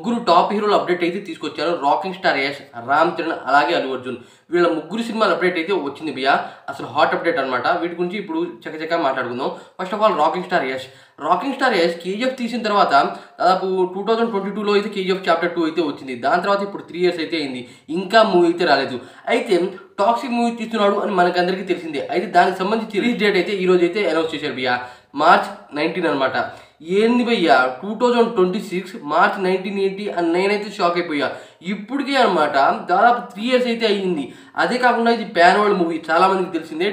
ముగ్గురు టాప్ హీరోల అప్డేట్ అయితే తీసుకొచ్చారు. రాకింగ్ స్టార్ యష్, రామ్ చరణ్ అలాగే అల్లు అర్జున్. వీళ్ళ ముగ్గురు సినిమాల అప్డేట్ అయితే వచ్చింది భయ్యా. అసలు హాట్ అప్డేట్ అనమాట. వీటి గురించి ఇప్పుడు చకచకా మాట్లాడుకుందాం. First of all rocking star Yash. Rocking star Yash KGF తీసిన తర్వాత దాదాపు 2022లో అయితే కేజీఎఫ్ చాప్టర్ 2 అయితే వచ్చింది. దాని తర్వాత ఇప్పుడు 3 years అయితే అయింది. ఇంకా మూవీ అయితే రాలేదు. అయితే టాక్సిక్ మూవీ తీస్తున్నాడు అని మనకందరికీ తెలిసిందే. అయితే దానికి సంబంధించి రిలీజ్ డేట్ అయితే ఈ రోజు అయితే అనౌన్స్ చేశారు భయ్యా. March 19 అనమాట. ఏంది భయ్యా 2026 March 19 ఏంటి అని నేనైతే షాక్ అయిపోయా. ఇప్పటికే అనమాట దాదాపు 3 years అయితే అయ్యింది. అదే కాకుండా ఇది ప్యాన్ వరల్డ్ మూవీ, చాలా మందికి తెలిసిందే.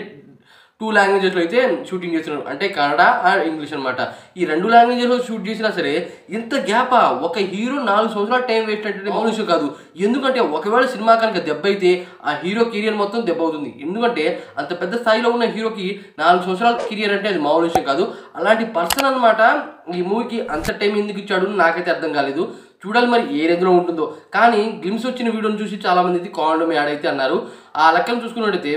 2 languagesలో అయితే షూటింగ్ చేస్తున్నారు, అంటే కన్నడ అండ్ ఇంగ్లీష్ అనమాట. ఈ 2 languagesలో షూట్ చేసినా సరే ఇంత గ్యాపా, ఒక హీరో 4 సంవత్సరాల టైం వేస్ట్ అంటే మామూలు విషయం కాదు. ఎందుకంటే ఒకవేళ సినిమా కనుక దెబ్బ అయితే ఆ హీరో కెరియర్ మొత్తం దెబ్బ అవుతుంది. ఎందుకంటే అంత పెద్ద స్థాయిలో ఉన్న హీరోకి 4 సంవత్సరాల కెరియర్ అంటే అది మామూలు విషయం కాదు. అలాంటి పర్సన్ అనమాట ఈ మూవీకి అంత టైం ఎందుకు ఇచ్చాడు నాకైతే అర్థం కాలేదు. చూడాలి మరి ఏ రేంజ్లో ఉంటుందో. కానీ గ్లిమ్స్ వచ్చిన వీడియోని చూసి చాలామంది అయితే కాండోమ్ యాడ్ అయితే అన్నారు. ఆ లెక్కను చూసుకున్నట్టయితే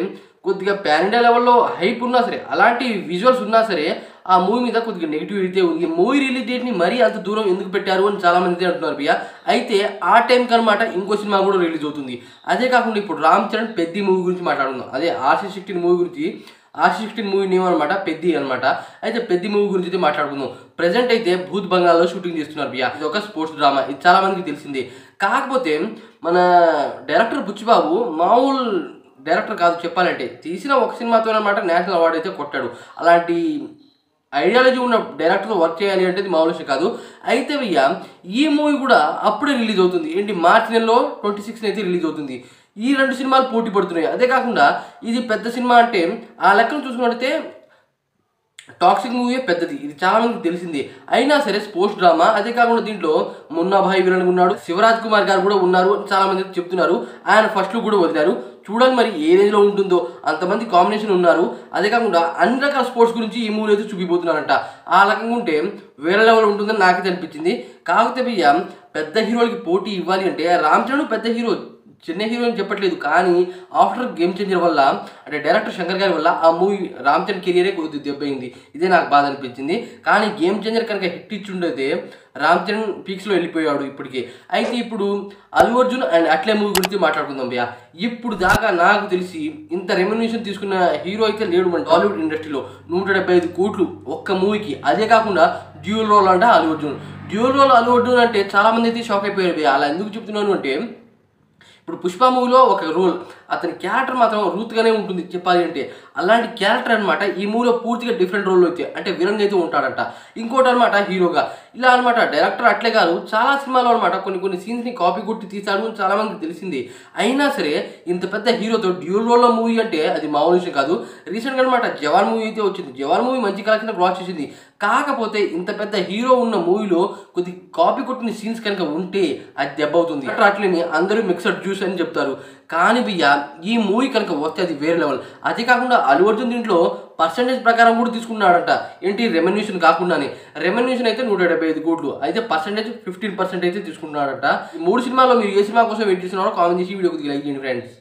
కొద్దిగా పాన్ ఇండియా లెవెల్లో హైప్ ఉన్నా సరే, అలాంటి విజువల్స్ ఉన్నా సరే ఆ మూవీ మీద కొద్దిగా నెగిటివ్ అయితే ఉంది. మూవీ రిలీజ్ డేట్ని మరీ అంత దూరం ఎందుకు పెట్టారు అని చాలామంది అయితే అంటున్నారు భయ్యా. అయితే ఆ టైంకి అనమాట ఇంకో సినిమా కూడా రిలీజ్ అవుతుంది. అదే కాకుండా ఇప్పుడు రామ్ చరణ్ పెద్ది మూవీ గురించి మాట్లాడుకుందాం. అదే RC16 మూవీ గురించి. RC16 మూవీ నేమ్ అనమాట పెద్ది అనమాట. అయితే పెద్ది మూవీ గురించి అయితే మాట్లాడుకుందాం. ప్రెజెంట్ అయితే భూత్ బంగాల్లో షూటింగ్ చేస్తున్నారు భయ్యా. ఇది ఒక స్పోర్ట్స్ డ్రామా, ఇది చాలా మందికి తెలిసిందే. కాకపోతే మన డైరెక్టర్ బుచ్చిబాబు మామూలు డైరెక్టర్ కాదు చెప్పాలంటే. తీసిన ఒక సినిమాతో అనమాట నేషనల్ అవార్డు అయితే కొట్టాడు. అలాంటి ఐడియాలజీ ఉన్న డైరెక్టర్తో వర్క్ చేయాలి అంటే మామూలు విషయం కాదు. అయితే భయ్యా ఈ మూవీ కూడా అప్పుడే రిలీజ్ అవుతుంది. ఏంటి మార్చి నెలలో 26 అయితే రిలీజ్ అవుతుంది. ఈ 2 సినిమాలు పోటీ పడుతున్నాయి. అదే కాకుండా ఇది పెద్ద సినిమా అంటే ఆ లెక్కను చూసుకున్నట్టయితే టాక్సిక్ మూవీ పెద్దది, ఇది చాలా మందికి తెలిసింది. అయినా సరే స్పోర్ట్స్ డ్రామా. అదే కాకుండా దీంట్లో మున్నాభాయ్ విలన్ ఉన్నాడు, శివరాజ్ కుమార్ గారు కూడా ఉన్నారు అని చాలా మంది చెప్తున్నారు. ఆయన ఫస్ట్ లుక్ కూడా వదిలారు. చూడాలి మరి ఏ రేంజ్లో ఉంటుందో. అంతమంది కాంబినేషన్ ఉన్నారు. అదే కాకుండా అన్ని రకాల స్పోర్ట్స్ గురించి ఈ మూవీ అయితే చూపిపోతున్నారంట. ఆ రకంగా ఉంటే వేరే లెవెల్ ఉంటుందని నాకైతే అనిపించింది. కాకపోతే భయ్యా పెద్ద హీరోలకి పోటీ ఇవ్వాలి అంటే రామ్ చరణ్ పెద్ద హీరో, చిన్న హీరో అని చెప్పట్లేదు. కానీ ఆఫ్టర్ గేమ్ చేంజర్ వల్ల, అంటే డైరెక్టర్ శంకర్ గారి వల్ల ఆ మూవీ రామ్ చరణ్ కెరియరే కొద్దిగా దెబ్బయింది. ఇదే నాకు బాధ అనిపించింది. కానీ గేమ్ చేంజర్ కనుక హిట్ ఇచ్చుండైతే రామ్ చరణ్ పీక్స్లో వెళ్ళిపోయాడు ఇప్పటికే. అయితే ఇప్పుడు అల్లు అర్జున్ అండ్ అట్లే మూవీ గురించి మాట్లాడుకుందాం భయ్యా. ఇప్పుడు దాకా నాకు తెలిసి ఇంత రెమ్యునేషన్ తీసుకున్న హీరో అయితే లేడు మన టాలీవుడ్ ఇండస్ట్రీలో. 175 కోట్లు ఒక్క మూవీకి. అదే కాకుండా డ్యూయల్ రోల్ అంట అల్లు అర్జున్. డ్యూయల్ రోల్ అల్లు అర్జున్ అంటే చాలామంది అయితే షాక్ అయిపోయారు భయ్యా. అలా ఎందుకు చెప్తున్నాను అంటే ఇప్పుడు పుష్ప మూవీలో ఒక రోల్, అతని క్యారెక్టర్ మాత్రం రూత్గానే ఉంటుంది చెప్పాలి అంటే. అలాంటి క్యారెక్టర్ అనమాట ఈ మూవీలో పూర్తిగా డిఫరెంట్ రోల్లో అయితే, అంటే విలన్గా అయితే ఉంటాడంట. ఇంకోటి అనమాట హీరోగా. ఇలా అనమాట డైరెక్టర్ అట్లే గారు చాలా సినిమాలో అనమాట కొన్ని సీన్స్ని కాపీ కొట్టి తీశాడు అని చాలా మందికి తెలిసింది. అయినా సరే ఇంత పెద్ద హీరోతో డ్యూల్ రోల్లో మూవీ అంటే అది మామూలు విషయం కాదు. రీసెంట్గా అనమాట జవాన్ మూవీ అయితే వచ్చింది. జవాన్ మూవీ మంచి కలెక్షన్ క్రాస్ చేసింది. కాకపోతే ఇంత పెద్ద హీరో ఉన్న మూవీలో కొద్ది కాపీ కొట్టిన సీన్స్ కనుక ఉంటే అది దెబ్బ అవుతుంది. అట్లని అందరూ మిక్సడ్ జ్యూస్ అని చెప్తారు. కానీ భయ్యా ఈ మూవీ కనుక వస్తే అది వేరే లెవెల్. అదే కాకుండా అల్లు అర్జున్ దీంట్లో పర్సంటేజ్ ప్రకారం కూడా తీసుకున్నాడంట. ఏంటి రెమ్యునేషన్ కాకుండానే. రెమ్యునేషన్ అయితే 175 కోట్లు, అయితే పర్సంటేజ్ 15% అయితే తీసుకున్నాడంట. ఈ 3 సినిమాల్లో మీరు ఏ సినిమా కోసం వెయిట్ చేస్తున్నారో కామెంట్ చేసి వీడియోకి లైక్ చేయండి ఫ్రెండ్స్.